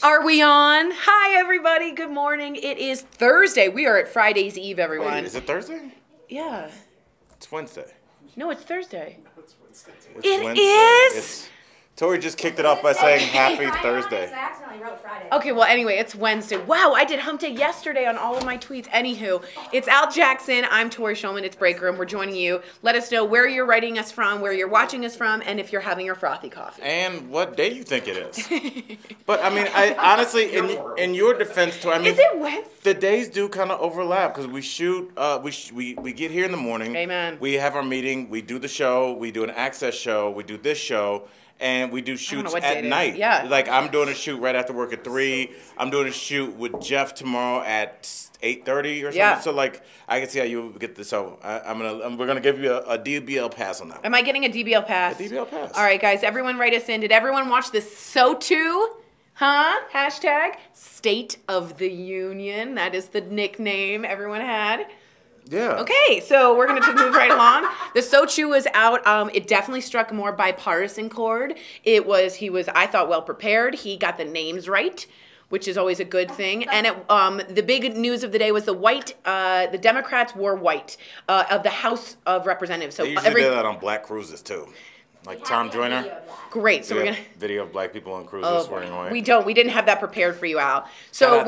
Are we on? Hi, everybody. Good morning. It is Thursday. We are at Friday's Eve, everyone. Wait, is it Thursday? Yeah. It's Wednesday. No, it's Thursday. It's It Wednesday. is? Tori just kicked it off by saying Happy Thursday. I accidentally wrote Friday. Okay, well, anyway, it's Wednesday. Wow, I did hump day yesterday on all of my tweets. Anywho, it's Al Jackson. I'm Tori Shulman. It's Break Room. We're joining you. Let us know where you're writing us from, where you're watching us from, and if you're having your frothy coffee. And what day you think it is. But, I mean, I honestly, in your defense, Tori, I mean, Is it Wednesday? the days do kind of overlap because we shoot, we get here in the morning. Amen. We have our meeting. We do the show. We do an access show. We do this show. And we do shoots at night. Yeah. Like, I'm doing a shoot right after work at 3. I'm doing a shoot with Jeff tomorrow at 8:30 or something. Yeah. So, like, I can see how you get this. So, we're gonna give you a DBL pass on that. Am I getting a DBL pass? A DBL pass. All right, guys. Everyone write us in. Did everyone watch this So Too? Huh? Hashtag State of the Union. That is the nickname everyone had. Yeah. Okay, so we're going to move right along. The Sochu was out. It definitely struck a more bipartisan chord. He was, I thought, well prepared. He got the names right, which is always a good thing. And the big news of the day was the Democrats wore white of the House of Representatives. So They usually do that on black cruises, too. Like Tom Joyner. Great. So we're gonna video of black people on cruises wearing white. We didn't have that prepared for you, Al. Shout So out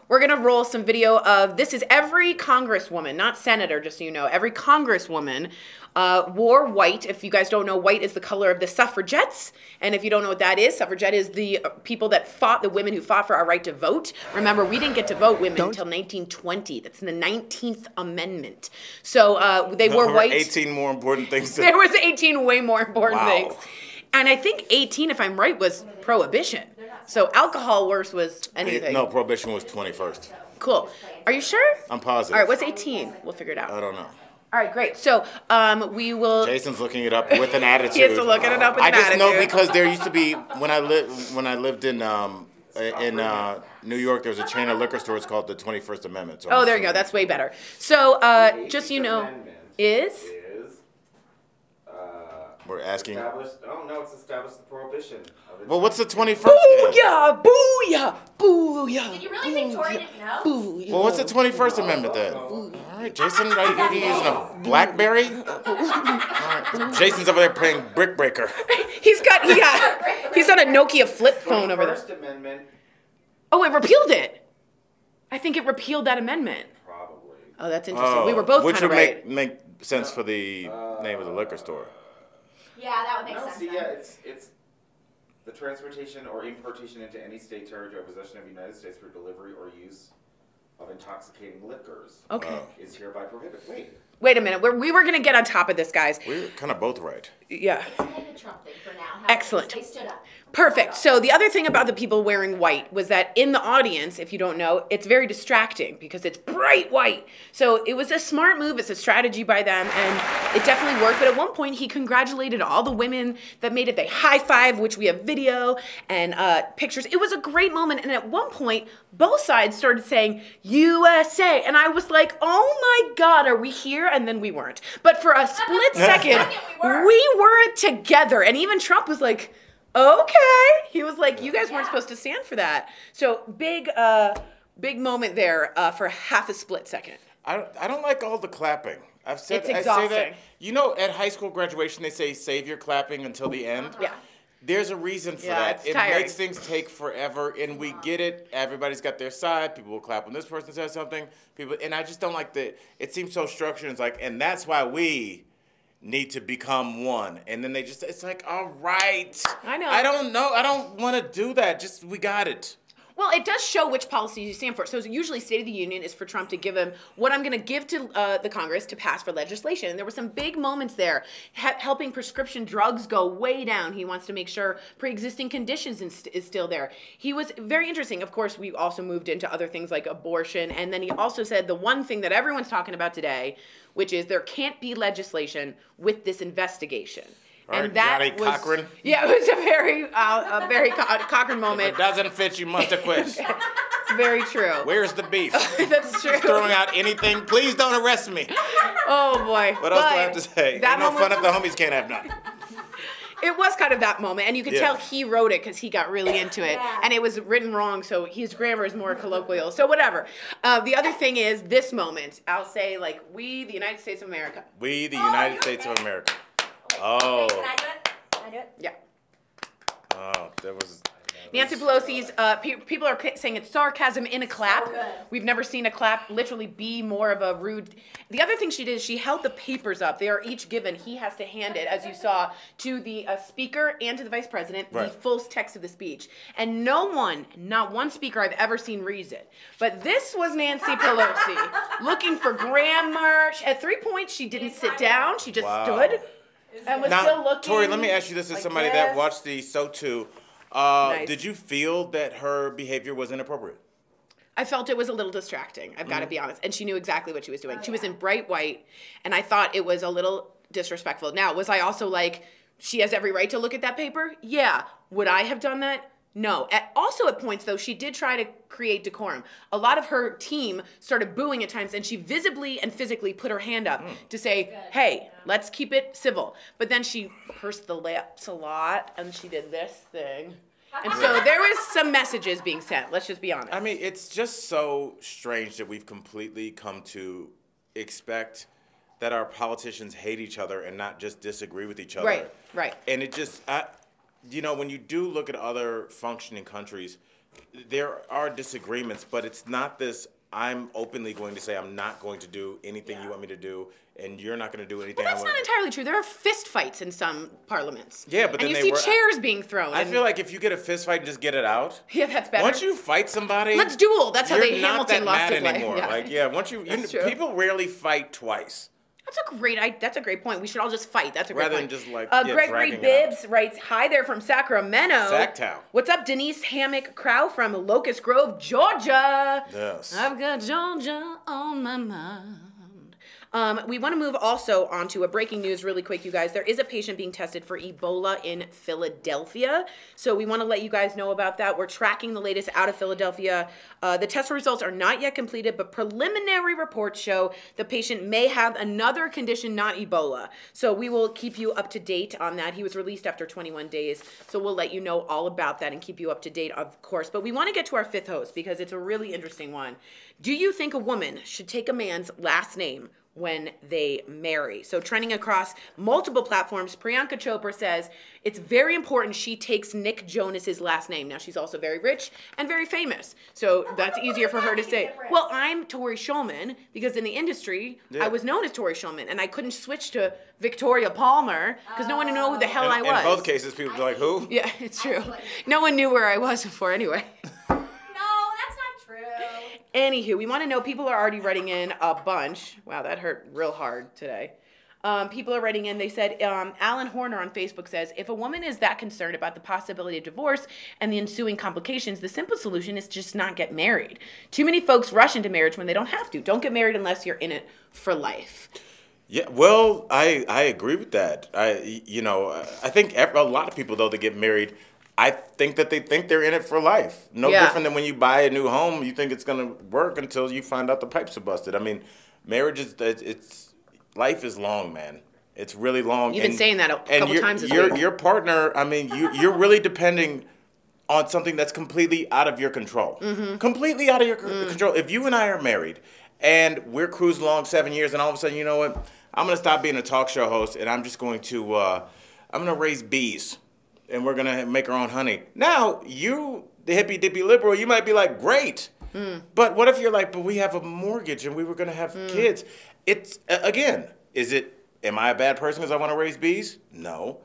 we're gonna roll some video of this. Is every congresswoman, not senator, just so you know, every congresswoman wore white. If you guys don't know, white is the color of the suffragettes, and if you don't know what that is, suffragette is the people that fought, the women who fought for our right to vote. Remember, we didn't get to vote women until 1920. That's in the 19th Amendment. So they wore white. 18 more important things. There was 18 way more important Wow. things. And I think 18, if I'm right, was prohibition. So alcohol worse was anything. No, prohibition was 21st. Cool. Are you sure? I'm positive. All right, what's 18? We'll figure it out. I don't know. All right, great. So we will. Jason's looking it up with an attitude. He has to look it up with an attitude. I just know because there used to be when I lived in New York, there was a chain of liquor stores called the 21st Amendment. So Oh, there you go. That's way better. So just so you know, is. We're asking. Oh no, it's established the prohibition. Well, what's the 21st? Booyah! Booyah! Booyah! Did you really think Tori didn't know? Booyah! Well, what's the 21st Amendment then? All right, Jason, are you using a BlackBerry? All right. Jason's over there playing Brick Breaker. He's on a Nokia flip phone over there. First Amendment. Oh, it repealed it. I think it repealed that amendment. Probably. Oh, that's interesting. We were both which kind of would right. make sense for the name of the liquor store. Yeah, that would make No, sense. see, then. yeah, it's the transportation or importation into any state, territory, or possession of the United States for delivery or use of intoxicating liquors. Okay. Is hereby prohibited. Wait a minute. We were going to get on top of this, guys. We're kind of both right. Yeah. It's like the Trump thing for now. Excellent. They stood up. Perfect. So the other thing about the people wearing white was that in the audience, if you don't know, it's very distracting because it's bright white. So it was a smart move. It's a strategy by them, and it definitely worked. But at one point, he congratulated all the women that made it. They high-five, which we have video and pictures. It was a great moment. And at one point, both sides started saying, USA. And I was like, oh my God, are we here? And then we weren't. But for a split second, we were together. And even Trump was like, okay. He was like, you guys weren't supposed to stand for that. So big moment there for half a split second. I don't like all the clapping. It's I say exhausting. that. You know, at high school graduation, they say save your clapping until the end. Yeah. There's a reason for Yeah, that. it's It tiring. makes things take forever, and we get it. Everybody's got their side. People will clap when this person says something. And I just don't like the. It seems so structured. It's like, and that's why we need to become one. And then it's like, all right. I know. I don't know. I don't want to do that. Just, we got it. Well, it does show which policies you stand for. So usually State of the Union is for Trump to give him what I'm going to give to the Congress to pass for legislation. And there were some big moments there, helping prescription drugs go way down. He wants to make sure pre-existing conditions is still there. He was very interesting. Of course, we also moved into other things like abortion. And then he also said the one thing that everyone's talking about today, which is there can't be legislation with this investigation. Right, And that Johnny was, Cochran. Yeah, it was a very Cochran If moment. it doesn't fit, you must have quit. It's very true. Where's the beef? That's true. Throwing out anything. Please don't arrest me. Oh boy. What else do I have to say? That Ain't no fun moment- if the homies can't have none. It was kind of that moment, and you could tell he wrote it because he got really into it, Yeah. and it was written wrong, so his grammar is more colloquial. So whatever. The other thing is this moment. I'll say like, we, the United States of America. We, the United States of America. Oh. Can I do it? Can I do it? Yeah. Oh, there was. Nancy Pelosi's, people are saying it's sarcasm in a clap. So good. We've never seen a clap literally be more of a rude. The other thing she did is she held the papers up. They are each given. He has to hand it, as you saw, to the speaker and to the vice president, the full text of the speech. And not one speaker I've ever seen reads it. But this was Nancy Pelosi looking for grammar. At 3 points, she didn't sit down. She just stood and was still looking. Tori, let me ask you this as like somebody this. that watched the So Too. Nice. Did you feel that her behavior was inappropriate? I felt it was a little distracting. I've got to be honest. And she knew exactly what she was doing. She was in bright white, and I thought it was a little disrespectful. Now, was I also like, she has every right to look at that paper? Yeah. Would I have done that? No. Also at points, though, she did try to create decorum. A lot of her team started booing at times, and she visibly and physically put her hand up to say, hey, let's keep it civil. But then she pursed the lips a lot, and she did this thing. And so there was some messages being sent. Let's just be honest. I mean, it's just so strange that we've completely come to expect that our politicians hate each other and not just disagree with each other. Right. And it just, when you do look at other functioning countries, there are disagreements, but it's not this, I'm openly going to say I'm not going to do anything you want me to do, and you're not going to do anything Well, I that's want not entirely true. There are fist fights in some parliaments. Yeah, but then and they you were- see chairs being thrown. I feel like if you get a fist fight and just get it out, yeah, that's better. once you fight somebody, Let's duel. That's how you're they not Hamilton that lost mad his life. anymore. Yeah. Once you That's true. people rarely fight twice. That's a great point. We should all just fight. That's a great Rather point. than just, like, Gregory dragging it Bibbs writes, hi there from Sacramento. Sacktown. What's up, Denise Hammock Crow from Locust Grove, Georgia? Yes. I've got Georgia on my mind. We want to move also on to a breaking news really quick, you guys. There is a patient being tested for Ebola in Philadelphia. So we want to let you guys know about that. We're tracking the latest out of Philadelphia. The test results are not yet completed, but preliminary reports show the patient may have another condition, not Ebola. So we will keep you up to date on that. He was released after 21 days. So we'll let you know all about that and keep you up to date, of course. But we want to get to our fifth host because it's a really interesting one. Do you think a woman should take a man's last name when they marry? So trending across multiple platforms, Priyanka Chopra says it's very important she takes Nick Jonas's last name. Now, she's also very rich and very famous, so that's easier for her to say. Well, I'm Tori Shulman because in the industry, I was known as Tori Shulman, and I couldn't switch to Victoria Palmer because no one knew who the hell I was. In both cases, people be like, who? Yeah, it's true. No one knew where I was before anyway. Anywho, we want to know, people are already writing in a bunch. Wow, that hurt real hard today. People are writing in, they said, Alan Horner on Facebook says, if a woman is that concerned about the possibility of divorce and the ensuing complications, the simple solution is just not get married. Too many folks rush into marriage when they don't have to. Don't get married unless you're in it for life. Yeah, well, I agree with that. I think a lot of people, though, that get married, I think that they think they're in it for life. No different than when you buy a new home, you think it's going to work until you find out the pipes are busted. I mean, marriage life is long, man. It's really long. You've been saying that a couple times this week. Your partner, I mean, you're really depending on something that's completely out of your control. Mm-hmm. Completely out of your control. If you and I are married and we're cruising along 7 years and all of a sudden, you know what? I'm going to stop being a talk show host and I'm just going to, raise bees. And we're going to make our own honey. Now, you, the hippy-dippy liberal, you might be like, great. But what if you're like, but we have a mortgage and we were going to have kids? It's, again, am I a bad person because I want to raise bees? No.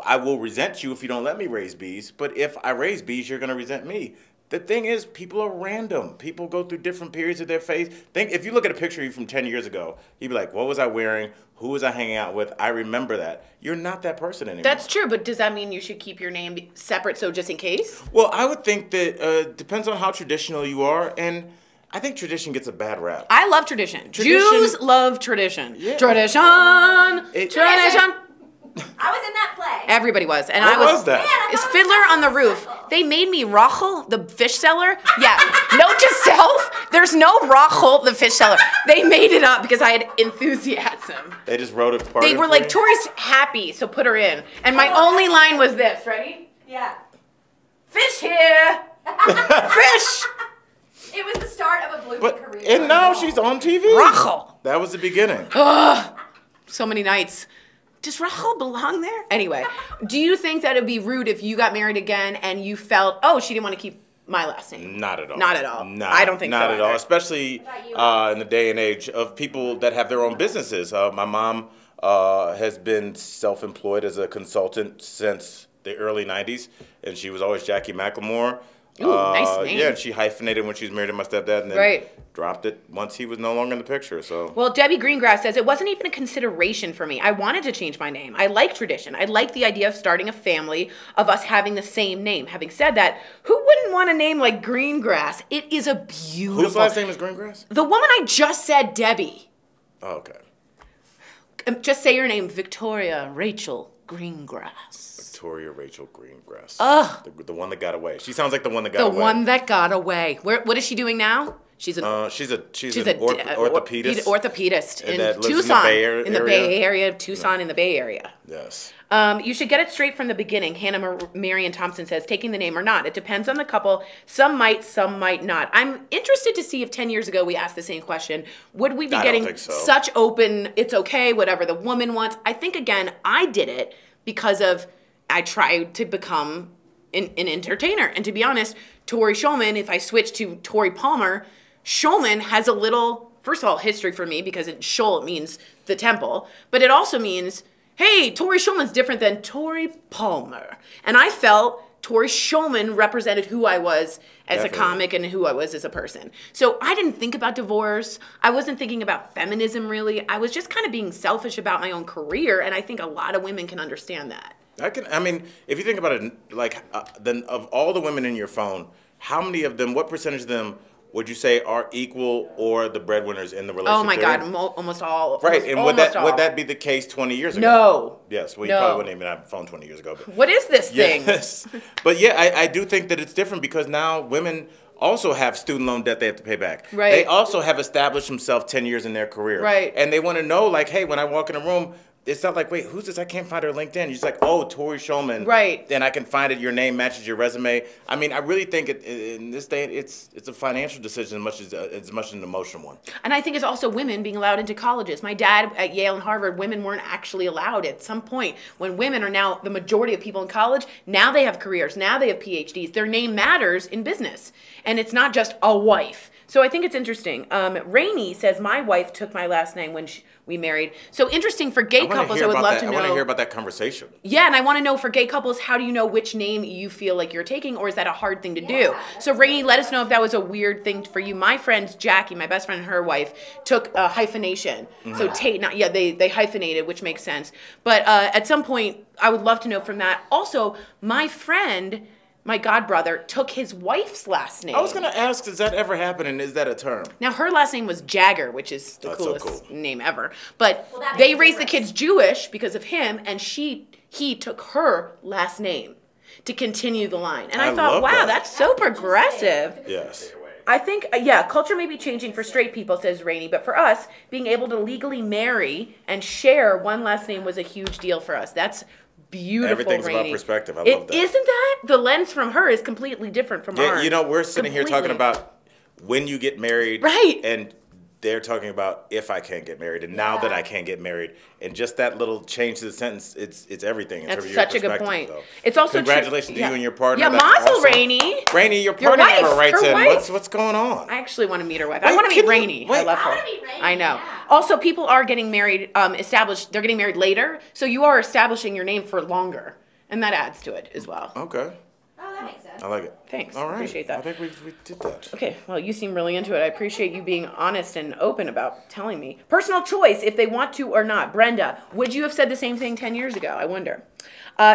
I will resent you if you don't let me raise bees. But if I raise bees, you're going to resent me. The thing is, people are random. People go through different periods of their faith. If you look at a picture of you from 10 years ago, you'd be like, what was I wearing? Who was I hanging out with? I remember that. You're not that person anymore. That's true, but does that mean you should keep your name separate so just in case? Well, I would think that depends on how traditional you are, and I think tradition gets a bad rap. I love tradition. Jews love tradition. Yeah. Tradition. I was in that play. Everybody was. And What I was was that? Man, It's Fiddler on the Roof. They made me Rachel, the fish seller. Yeah. Note to self, there's no Rachel, the fish seller. They made it up because I had enthusiasm. handsome. They just wrote a part. They were like, Tori's happy, so put her in. And my only line was this. Ready? Yeah. Fish here. Fish. It was the start of a blooming But career. and now she's on TV. Rachel. That was the beginning. Ugh. So many nights. Does Rachel belong there? Anyway, do you think that it'd be rude if you got married again and you felt, oh, she didn't want to keep my last name? Not at all. Not at all. Nah, I don't think not so at all. either. Especially in the day and age of people that have their own businesses. My mom has been self-employed as a consultant since the early '90s, and she was always Jackie McLemore. Ooh, nice name. Yeah, and she hyphenated when she was married to my stepdad, and then dropped it once he was no longer in the picture. So. Well, Debbie Greengrass says, it wasn't even a consideration for me. I wanted to change my name. I like tradition. I like the idea of starting a family, of us having the same name. Having said that, who wouldn't want a name like Greengrass? It is a beautiful... Whose last name is Greengrass? The woman I just said, Debbie. Oh, okay. Just say your name, Victoria Rachel Greengrass. Victoria Rachel Greengrass. Ugh. The one that got away. She sounds like the one that got away. The one that got away. What is she doing now? She's an orthopedist. Orthopedist in that lives Tucson, in the Bay Area, Tucson, in the Bay Area. Yes. You should get it straight from the beginning. Hannah Marion Thompson says, taking the name or not. It depends on the couple. Some might not. I'm interested to see if 10 years ago we asked the same question. Would we be getting such open, it's okay, whatever the woman wants? I think, again, I did it because of I tried to become an entertainer. And to be honest, Tori Shulman, if I switch to Tori Palmer, Shulman has a little, first of all, history for me because Shul means the temple, but it also means, hey, Tori Shulman's different than Tori Palmer. And I felt Tori Shulman represented who I was as a comic and who I was as a person. So I didn't think about divorce. I wasn't thinking about feminism, really. I was just kind of being selfish about my own career, and I think a lot of women can understand that. I mean, if you think about it, like, then of all the women in your phone, how many of them, what percentage of them would you say are equal or the breadwinners in the relationship? Oh my God, almost all. Right, and would that be the case 20 years ago? No. Yes, well, you probably wouldn't even have a phone 20 years ago. But what is this thing? Yes, but yeah, I do think that it's different because now women also have student loan debt they have to pay back. Right. They also have established themselves 10 years in their career. Right. And they want to know, like, hey, when I walk in a room, it's not like, wait, who's this? I can't find her LinkedIn. You're just like, oh, Tori Shulman. Right. Then I can find it. Your name matches your resume. I mean, I really think in this day, it's a financial decision as much an emotional one. And I think it's also women being allowed into colleges. My dad at Yale and Harvard, women weren't actually allowed at some point. When women are now the majority of people in college, now they have careers. Now they have PhDs. Their name matters in business. And it's not just a wife. So I think it's interesting. Rainey says, my wife took my last name when we married. So interesting for gay couples, I would love to know. I want to hear about that conversation. Yeah, and I want to know for gay couples, how do you know which name you feel like you're taking, or is that a hard thing to do? So Rainey, let us know if that was a weird thing for you. My friend Jackie, my best friend and her wife, took a hyphenation. Mm-hmm. So they hyphenated, which makes sense. But at some point, I would love to know from that. Also, my friend, my godbrother, took his wife's last name. I was going to ask, does that ever happen, and is that a term? Now, her last name was Jagger, which is the coolest name ever. But Well, they raised the kids Jewish because of him, and he took her last name to continue the line. And I thought, wow, that's so progressive. Yes. I think, culture may be changing for straight people, says Rainey, but for us, being able to legally marry and share one last name was a huge deal for us. That's beautiful, Everything's Rainey. about perspective. I love that. Isn't that? The lens from her is completely different from ours. You know, we're sitting here talking about when you get married. Right. And they're talking about if I can't get married and now that I can't get married. And just that little change to the sentence, it's everything. That's such a good point. Though. It's also congratulations to you and your partner. Yeah, mazel, Rainey. Rainey, your partner never writes in. Wife. What's going on? I actually want to meet her wife. I want to meet Rainey. I love her. I want to meet Rainey. I know. Yeah. Also, people are getting married, established. They're getting married later, so you are establishing your name for longer, and that adds to it as well. Okay. Oh, that makes sense. I like it. Thanks. All right. Appreciate that. I think we did that. Okay, well, you seem really into it. I appreciate you being honest and open about telling me. Personal choice, if they want to or not. Brenda, would you have said the same thing 10 years ago? I wonder.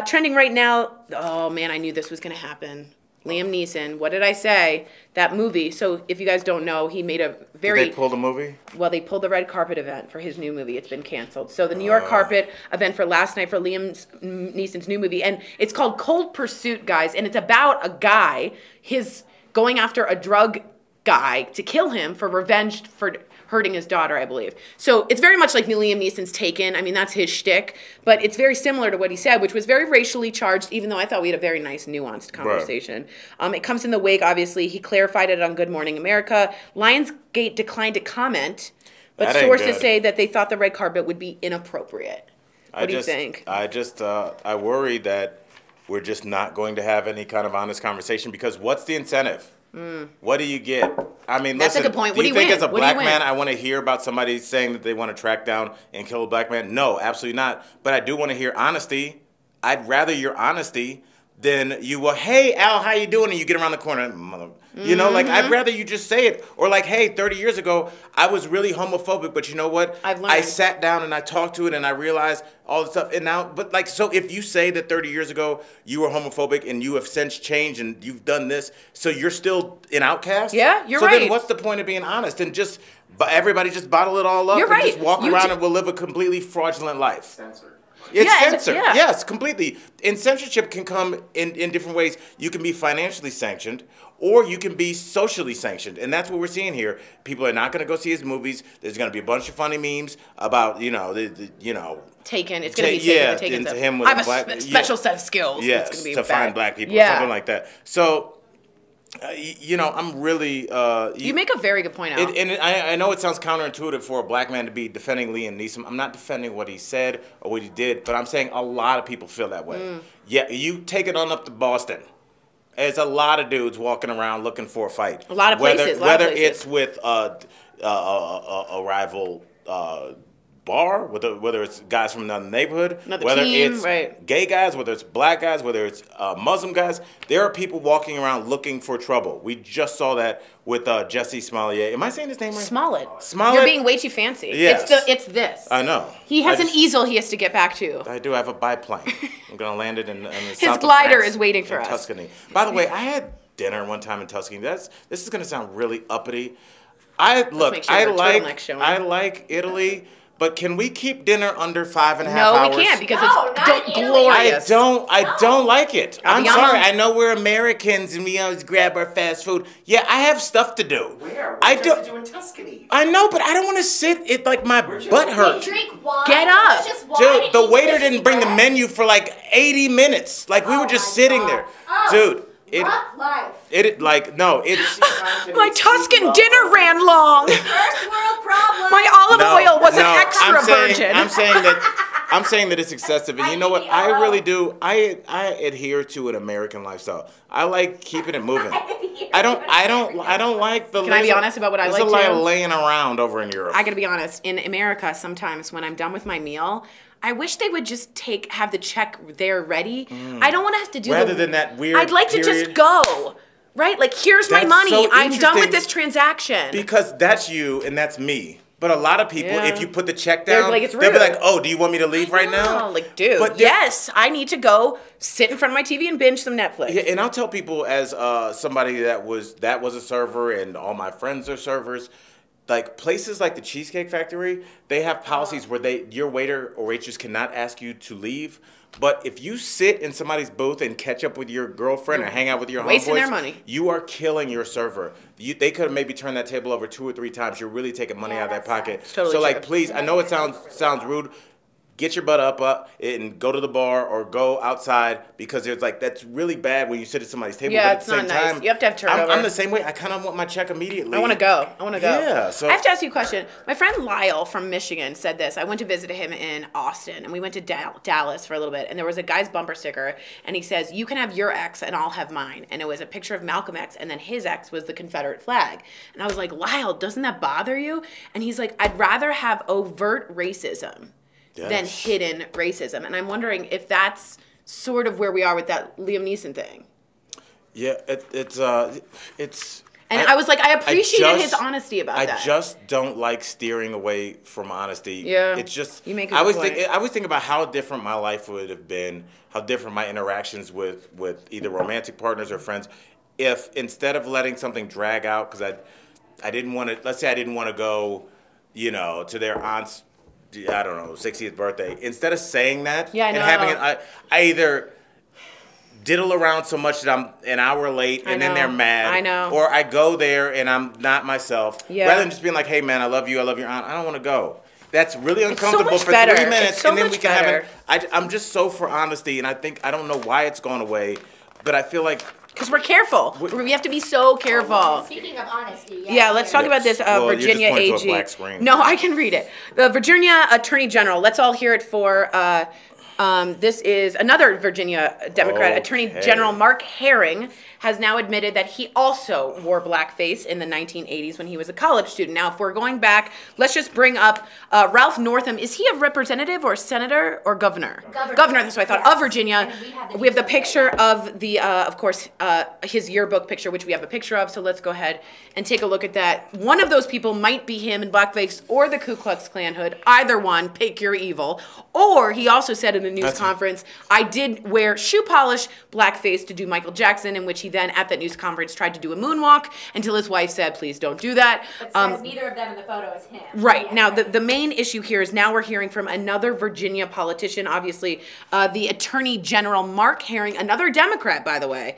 Trending right now, oh man, I knew this was going to happen. Liam Neeson, what did I say? That movie. So if you guys don't know, he made a very... Did they pull the movie? Well, they pulled the red carpet event for his new movie. It's been canceled. So the New York carpet event for last night for Liam Neeson's new movie. And it's called Cold Pursuit, guys. And it's about a guy, his going after a drug guy to kill him for revenge for hurting his daughter, I believe. So it's very much like Liam Neeson's Taken. I mean, that's his shtick. But it's very similar to what he said, which was very racially charged, even though I thought we had a very nice, nuanced conversation. Right. It comes in the wake, obviously. He clarified it on Good Morning America. Lionsgate declined to comment, but sources say that they thought the red carpet would be inappropriate. What do you think? I worry that we're just not going to have any kind of honest conversation because what's the incentive? What do you get? I mean, that's listen, a good point. Do you think as a black man I want to hear about somebody saying that they want to track down and kill a black man? No, absolutely not. But I do want to hear honesty. I'd rather your honesty than you, well, hey, Al, how you doing? And you get around the corner, mother. You know, like, I'd rather you just say it. Or like, hey, 30 years ago, I was really homophobic, but you know what? I've learned. I sat down and I talked to it and I realized all the stuff. And now, but like, so if you say that 30 years ago you were homophobic and you have since changed and you've done this, so you're still an outcast? Yeah, you're right. So then what's the point of being honest? And just, everybody just bottle it all up you're and right. just walk around and we'll live a completely fraudulent life. Censored. It's censored. Yes, completely. And censorship can come in different ways. You can be financially sanctioned, or you can be socially sanctioned. And that's what we're seeing here. People are not going to go see his movies. There's going to be a bunch of funny memes about, Taken. It's going to be Taken. Taken. Into him with I have a special set of skills. Yes, it's gonna be to find black people or something like that. So, I'm really... you make a very good point, Al. And I know it sounds counterintuitive for a black man to be defending Liam Neeson. I'm not defending what he said or what he did, but I'm saying a lot of people feel that way. Yeah, you take it on up to Boston. There's a lot of dudes walking around looking for a fight. A lot of places. Whether it's with a rival bar, whether it's guys from another neighborhood, whether team, it's gay guys, whether it's black guys, whether it's Muslim guys, there are people walking around looking for trouble. We just saw that with Jesse Smollett. Am I saying his name right? Smollett. Smollett. You're being way too fancy. Yes. It's this. I know. He has an easel he has to get back to. I do have a biplane. I'm going to land it in the his south glider of France, is waiting for us. Tuscany. By the way, I had dinner one time in Tuscany. This is going to sound really uppity. I like Italy. But can we keep dinner under 5.5 hours? No, we can't because it's glorious. I don't like it. I'm be sorry. honest. I know we're Americans and we always grab our fast food. Yeah, I have stuff to do. Where? I What do. do you do in Tuscany? I know, but I don't want to sit. It like my butt hurts. Drink wine. Get up. It's just wine Dude, and the eat waiter delicious didn't bring the bread. menu for like 80 minutes. Like we were just sitting there. Dude. Rough life. It's My Tuscan dinner ran long. First world problem. My olive oil was an extra virgin. I'm saying that it's excessive, and you know what? I really do. I adhere to an American lifestyle. I like keeping it moving. I don't like the. Can I be honest about what I like too? There's a lot too? of laying around over in Europe. I gotta be honest. In America, sometimes when I'm done with my meal, I wish they would just have the check there ready. I don't want to have to do rather than that weird. I'd like to just go. Right? Like, here's my That's money. so I'm done with interesting this transaction. Because that's you and that's me. But a lot of people, if you put the check down, like, it's they'll be rude. like, "Oh, do you want me to leave right now?" Like, dude, But yes, I need to go sit in front of my TV and binge some Netflix. Yeah, and I'll tell people as somebody that was a server, and all my friends are servers. Like places like the Cheesecake Factory, they have policies where your waiter or waitress cannot ask you to leave. But if you sit in somebody's booth and catch up with your girlfriend or hang out with your wasting homeboys, their money. You are killing your server. They could have maybe turned that table over 2 or 3 times. You're really taking money out of their pocket. Totally so like, true. please, I know it sounds rude. Get your butt up and go to the bar or go outside because there's like that's really bad when you sit at somebody's table. Yeah, but at it's the same not nice. time, You have to have turnover. I'm the same way. I kind of want my check immediately. I want to go. Yeah, so I have to ask you a question. My friend Lyle from Michigan said this. I went to visit him in Austin, and we went to Dallas for a little bit, and there was a guy's bumper sticker, and he says, "You can have your ex, and I'll have mine." And it was a picture of Malcolm X, and then his ex was the Confederate flag. And I was like, Lyle, doesn't that bother you? And he's like, I'd rather have overt racism than hidden racism. And I'm wondering if that's sort of where we are with that Liam Neeson thing. Yeah, it's. And I was like, I appreciated his honesty about that. I just don't like steering away from honesty. Yeah, it's just. You make a I good always point. I always think about how different my life would have been, how different my interactions with either romantic partners or friends, if instead of letting something drag out, because I didn't want to. Let's say I didn't want to go, to their aunt's, I don't know, 60th birthday. Instead of saying that Yeah, I and know. having it, I either diddle around so much that I'm an hour late and then they're mad. I know. Or I go there and I'm not myself. Yeah. Rather than just being like, hey man, I love you, I love your aunt. I don't want to go. That's really uncomfortable much for better. 3 minutes, It's so and then much we can better. have it. I'm just so for honesty, and I don't know why it's gone away, but I feel like Because we're careful. We have to be so careful. Speaking of honesty, Yeah, let's talk about this Well, you're just Virginia pointing to a AG. black screen. No, I can read it. The Virginia Attorney General. Let's all hear it for. This is another Virginia Democrat. Okay. Attorney General Mark Herring has now admitted that he also wore blackface in the 1980s when he was a college student. Now, if we're going back, let's just bring up Ralph Northam. Is he a representative or senator or governor? Governor. That's what I thought. Yes. Of Virginia. And We have the picture of the, of course, his yearbook picture, which we have a picture of. So let's go ahead and take a look at that. One of those people might be him in blackface or the Ku Klux Klan hood. Either one, pick your evil. Or he also said in a news conference, I did wear shoe polish blackface to do Michael Jackson, in which he then at that news conference tried to do a moonwalk until his wife said, please don't do that. But says neither of them in the photo is him. Right. Yeah. Now, the main issue here is now we're hearing from another Virginia politician, obviously, the Attorney General Mark Herring, another Democrat, by the way,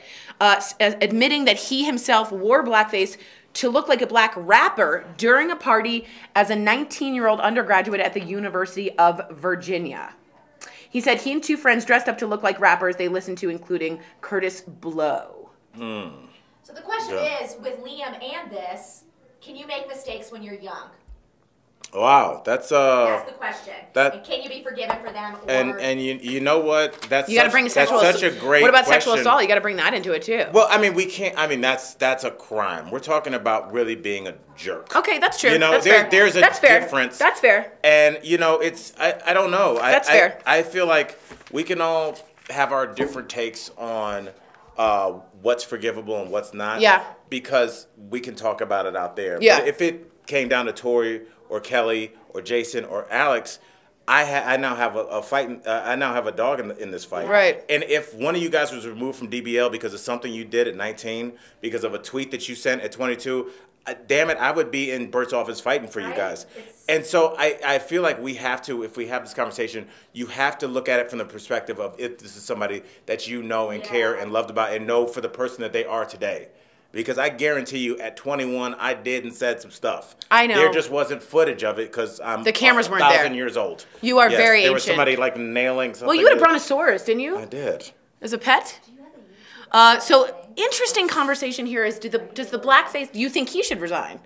admitting that he himself wore blackface to look like a black rapper during a party as a 19-year-old undergraduate at the University of Virginia. He said he and two friends dressed up to look like rappers they listened to, including Curtis Blow. So the question is, with Liam and this, can you make mistakes when you're young? wow, that's That's the question. that- And can you be forgiven for them? Or and you know what? That's You got to bring sexual that's such a great What about question. sexual assault? You got to bring that into it, too. Well, I mean, we can't. I mean, that's a crime. We're talking about really being a jerk. Okay, that's true. You know, that's fair. there's a That's fair. difference. That's fair. And you know, it's I don't know. That's fair. I feel like we can all have our different takes on what's forgivable and what's not. Yeah. Because we can talk about it out there. Yeah. But if it came down to Tori or Kelly or Jason or Alex, I now have a fight. I now have a dog in this fight. Right. And if one of you guys was removed from DBL because of something you did at 19, because of a tweet that you sent at 22, damn it, I would be in Bert's office fighting for you Right. guys. It's- And so I feel like we have to, if we have this conversation, you have to look at it from the perspective of if this is somebody that you know and care and loved about and know for the person that they are today. Because I guarantee you, at 21, I did and said some stuff. I know. There just wasn't footage of it because I'm The cameras weren't 1,000 there. years old. You are Yes, very there was ancient. somebody like nailing something. Well, you had a that- brontosaurus, didn't you? I did. As a pet? So interesting conversation here is, does the blackface, do you think he should resign?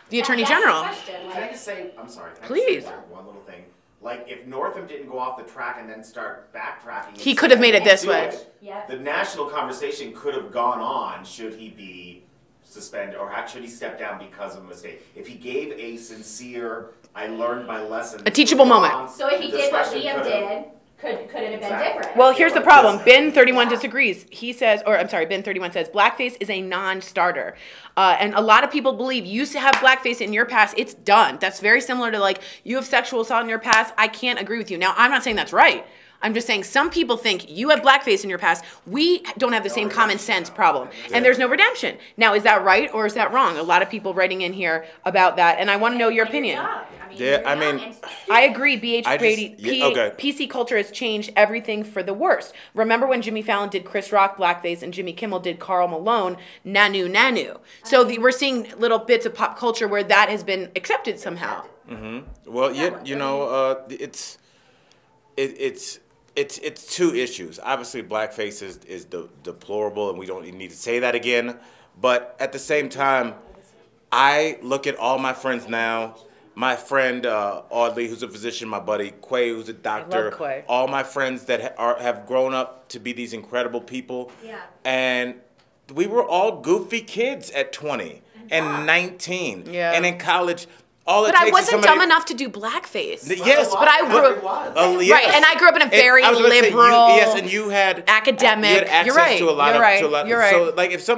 The Attorney That's the General. question, Can like- I just say, I'm sorry. Can I Please. just say one little thing? Like, if Northam didn't go off the track and then start backtracking, and He say, could have made it "I this do way." it," Yep. The national conversation could have gone on. Should he be suspended, or should he step down because of a mistake? If he gave a sincere, I learned my lesson. A teachable moment. So if he did what discussion Liam could have- did, could it have been Exactly. different? Well, here's the like problem. this. Ben 31 Yeah. disagrees. He says, or I'm sorry, Ben 31 says, blackface is a non-starter. And a lot of people believe you have blackface in your past, it's done. That's very similar to like, you have sexual assault in your past. I can't agree with you. Now, I'm not saying that's right. I'm just saying some people think you have blackface in your past. We don't have the same common sense problem. And there's no redemption. Now, is that right or is that wrong? A lot of people writing in here about that. And I want to know your When you're opinion. young. Yeah, you're I young mean, and- I agree, BH I just- Brady. yeah, okay. PC culture has changed everything for the worst. Remember when Jimmy Fallon did Chris Rock blackface and Jimmy Kimmel did Karl Malone nanu nanu? So we're seeing little bits of pop culture where that has been accepted somehow. Well, you know, it's two issues. Obviously, blackface is deplorable, and we don't even need to say that again. But at the same time, I look at all my friends now. My friend Audley, who's a physician, my buddy Quay, who's a doctor. Quay. All my friends that have grown up to be these incredible people. Yeah. And we were all goofy kids at 20 and 19. Yeah. And in college, all it But I takes is wasn't somebody. dumb enough to do blackface. Yes, But I grew yes. Right, and I grew up in a very I was gonna say, liberal, yes, and you had academic. You had access You're right. to a lot You're of. right. To a lot, You're right. So like if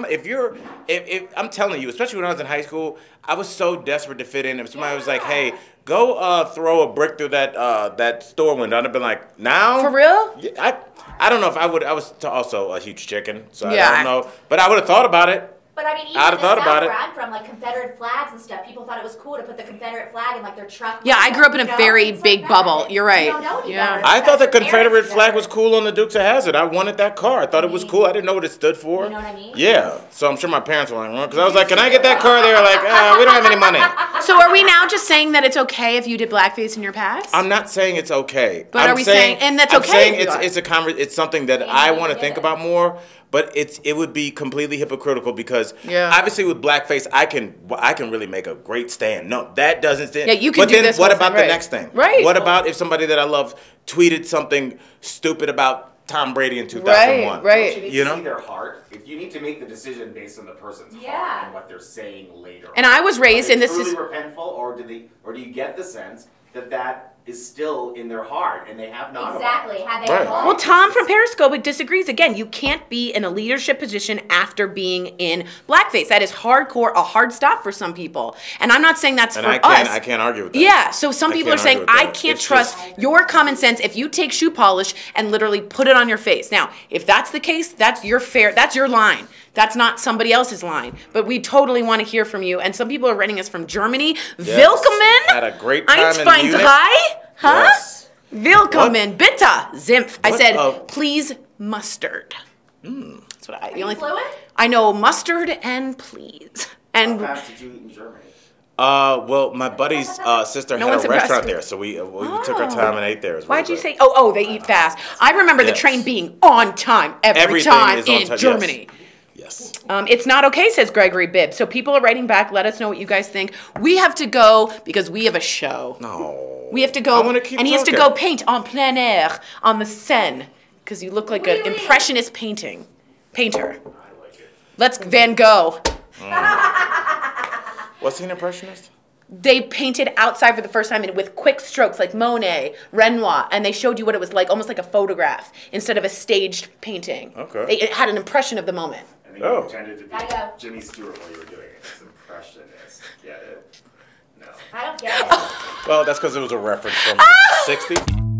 I'm telling you, especially when I was in high school, I was so desperate to fit in. If somebody was like, "Hey, go throw a brick through that store window," I'd have been like, "Now?" For real? Yeah, I don't know if I would. I was also a huge chicken, so Yeah. I don't know. But I would have thought about it. But I mean, even I'd in have the thought South about it. where I'm from, like Confederate flags and stuff, people thought it was cool to put the Confederate flag in like their truck. Yeah, I grew up in a You know, very things big like that. bubble. You're right. You don't know any Yeah. better. I thought the That's your Confederate parents flag better. was cool on the Dukes of Hazzard. I wanted that car. I thought it was cool. I didn't know what it stood for. You know what I mean? Yeah. So I'm sure my parents were like, well, because I was like, can I get that car? They were like, we don't have any money. So are we now just saying that it's okay if you did blackface in your past? I'm not saying it's okay. But I'm are we saying- and that's I'm okay saying if you are. it's something that Yeah, I you want to get think it. about more. But it would be completely hypocritical because Yeah. obviously with blackface I can really make a great stand. No, that doesn't stand. Yeah, you can But do then this what whole about thing, the right. next thing? Right. What about if somebody that I love tweeted something stupid about Tom Brady in 2001? Right. Don't you need You to know? see their heart? If you need to make the decision based on the person's Yeah. heart and what they're saying later. And I was raised Are in they this truly is repentful, or do you get the sense that that is still in their heart and they have not? Exactly. Had they Right. evolved? Well, Tom from Periscope disagrees again. You can't be in a leadership position after being in blackface. That is hardcore, a hard stop for some people. And I'm not saying that's And for I us. can't argue with that. Yeah, so some I people are can't saying, argue with I that. can't It's trust just- your common sense if you take shoe polish and literally put it on your face. Now, if that's the case, that's your line. That's not somebody else's line. But we totally want to hear from you. And some people are writing us from Germany. Yes. Willkommen. Had a great time in 1, 2, Munich. 3. Huh? Yes. Willkommen, bitte, Zimpf. I What said, a- please mustard. That's what I. The you only fluent? I know mustard and please. How And fast did you eat in Germany? Well, my buddy's sister No had one's a restaurant impressed. there, so we took our time and ate there. It was why'd really you great. say? Oh, they eat fast. I remember the Yes. train being on time every Everything time is on in time, yes. Germany. Yes. It's not okay, says Gregory Bibb. So people are writing back. Let us know what you guys think. We have to go because we have a show. No. We have to I go, wanna keep and he has to talking. go paint en plein air on the Seine because you look like an Really? impressionist painter. I like it. Let's Van Gogh. Was he an impressionist? They painted outside for the first time and with quick strokes like Monet, Renoir, and they showed you what it was like, almost like a photograph instead of a staged painting. Okay. It had an impression of the moment. I think Oh. you pretended to be Gotta go. Jimmy Stewart while you were doing it. It's impressionist. Get it? No. I don't get it. Well, that's because it was a reference from the 60s.